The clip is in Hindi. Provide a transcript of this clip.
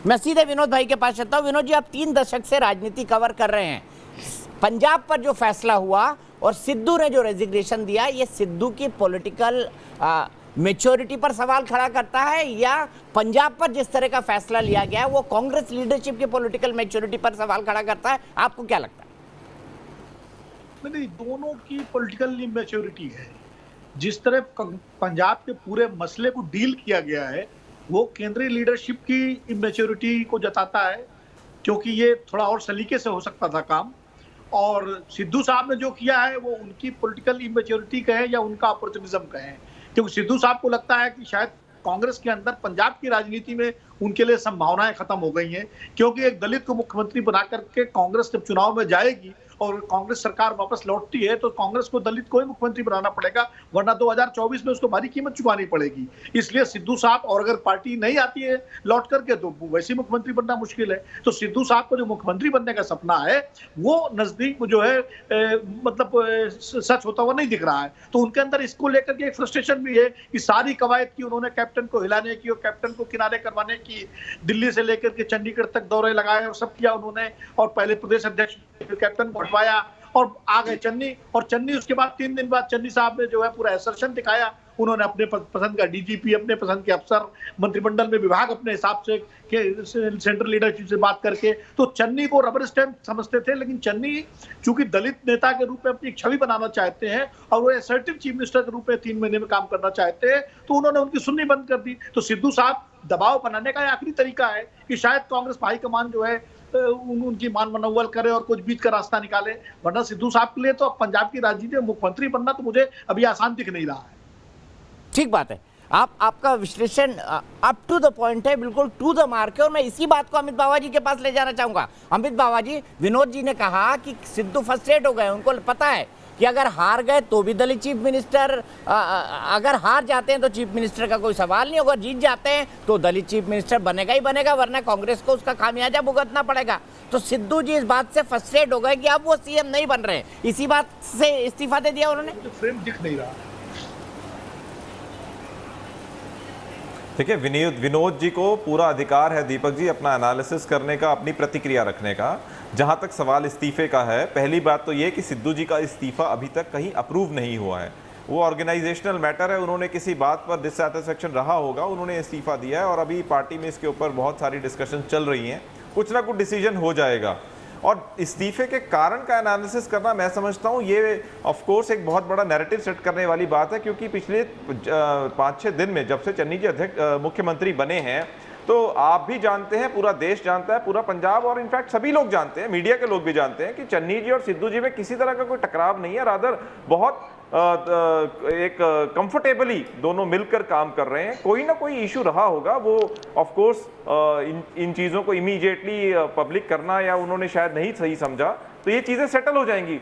मैं सीधे विनोद भाई के पास चलता हूँ। विनोद जी, आप 3 दशक से राजनीति कवर कर रहे हैं। पंजाब पर जो फैसला हुआ और सिद्धू ने जो रेजिग्नेशन दिया, ये सिद्धू की पॉलिटिकल मेच्योरिटी पर सवाल खड़ा करता है, या पंजाब पर जिस तरह का फैसला लिया गया है वो कांग्रेस लीडरशिप की पॉलिटिकल मेच्योरिटी पर सवाल खड़ा करता है? आपको क्या लगता है? नहीं, दोनों की पॉलिटिकल मैच्योरिटी है। जिस तरह पंजाब के पूरे मसले को डील किया गया है वो केंद्रीय लीडरशिप की इमेच्योरिटी को जताता है, क्योंकि ये थोड़ा और सलीके से हो सकता था काम। और सिद्धू साहब ने जो किया है वो उनकी पॉलिटिकल इमेच्योरिटी कहें या उनका अपॉर्चुनिज्म कहें, क्योंकि सिद्धू साहब को लगता है कि शायद कांग्रेस के अंदर पंजाब की राजनीति में उनके लिए संभावनाएं खत्म हो गई हैं, क्योंकि एक दलित को मुख्यमंत्री बना करके कांग्रेस जब चुनाव में जाएगी और कांग्रेस सरकार वापस लौटती है तो कांग्रेस को दलित को ही मुख्यमंत्री बनाना पड़ेगा, वरना 2024 में उसको भारी कीमत चुकानी पड़ेगी। इसलिए सिद्धू साहब, और अगर पार्टी नहीं आती है लौट करके, तो वैसे मुख्यमंत्री बनना मुश्किल है। तो सिद्धू साहब को जो मुख्यमंत्री बनने का सपना है वो नजदीक जो है सच होता हुआ नहीं दिख रहा है। तो उनके अंदर इसको लेकर के एक फ्रस्ट्रेशन भी है कि सारी कवायद की उन्होंने कैप्टन को हिलाने की और कैप्टन को किनारे करवाने की, दिल्ली से लेकर के चंडीगढ़ तक दौरे लगाए और सब किया उन्होंने, और पहले प्रदेश अध्यक्ष कैप्टन को हटवाया और आ गए चन्नी। और चन्नी उसके बाद 3 दिन बाद चन्नी साहब ने जो है पूरा असर्शन दिखाया। उन्होंने अपने पसंद का डीजीपी, अपने पसंद के अफसर, मंत्रिमंडल में विभाग अपने हिसाब से सेंट्रल लीडरशिप से बात करके, तो चन्नी को रबर स्टैंप समझते थे। लेकिन चन्नी चूंकि दलित नेता के रूप में अपनी छवि बनाना चाहते हैं और वो असर्टिव चीफ मिनिस्टर के रूप में 3 महीने में काम करना चाहते हैं, तो उन्होंने उनकी सुननी बंद कर दी। तो सिद्धू साहब दबाव बनाने का आखिरी तरीका है कि शायद कांग्रेस हाईकमान जो है उनकी मान मनोवल करे और कुछ बीच का रास्ता निकाले, वरना सिद्धू साहब के लिए तो पंजाब की राजनीति में मुख्यमंत्री बनना तो मुझे अभी आसान दिख नहीं रहा है। ठीक बात है, आपका विश्लेषण अप टू द पॉइंट है, बिल्कुल टू द मार्क है। और मैं इसी बात को अमित बावा जी के पास ले जाना चाहूंगा। अमित बावा जी, विनोद जी ने कहा कि सिद्धू फ्रस्ट्रेट हो गए, उनको पता है कि अगर हार गए तो भी दलित चीफ मिनिस्टर, अगर हार जाते हैं तो चीफ मिनिस्टर का कोई सवाल नहीं, अगर जीत जाते हैं तो दलित चीफ मिनिस्टर बनेगा ही बनेगा, वरना कांग्रेस को उसका खामियाजा भुगतना पड़ेगा। तो सिद्धू जी इस बात से फ्रस्ट्रेट हो गए कि अब वो सीएम नहीं बन रहे, इसी बात से इस्तीफा दे दिया उन्होंने। फ्रेम दिख नहीं रहा। देखिए, विनोद जी को पूरा अधिकार है दीपक जी अपना एनालिसिस करने का, अपनी प्रतिक्रिया रखने का। जहां तक सवाल इस्तीफे का है, पहली बात तो ये कि सिद्धू जी का इस्तीफा अभी तक कहीं अप्रूव नहीं हुआ है। वो ऑर्गेनाइजेशनल मैटर है, उन्होंने किसी बात पर डिससैटिस्फैक्शन रहा होगा, उन्होंने इस्तीफा दिया है और अभी पार्टी में इसके ऊपर बहुत सारी डिस्कशन चल रही हैं, कुछ ना कुछ डिसीजन हो जाएगा। और इस्तीफे के कारण का एनालिसिस करना, मैं समझता हूँ ये ऑफ कोर्स एक बहुत बड़ा नैरेटिव सेट करने वाली बात है, क्योंकि पिछले 5-6 दिन में जब से चन्नी जी मुख्यमंत्री बने हैं, तो आप भी जानते हैं, पूरा देश जानता है, पूरा पंजाब और इनफैक्ट सभी लोग जानते हैं, मीडिया के लोग भी जानते हैं कि चन्नी जी और सिद्धू जी में किसी तरह का कोई टकराव नहीं है। रादर बहुत एक कंफर्टेबली दोनों मिलकर काम कर रहे हैं। कोई ना कोई इशू रहा होगा, वो ऑफ कोर्स इन चीज़ों को इमीडिएटली पब्लिक करना या उन्होंने शायद नहीं सही समझा, तो ये चीज़ें सेटल हो जाएंगी।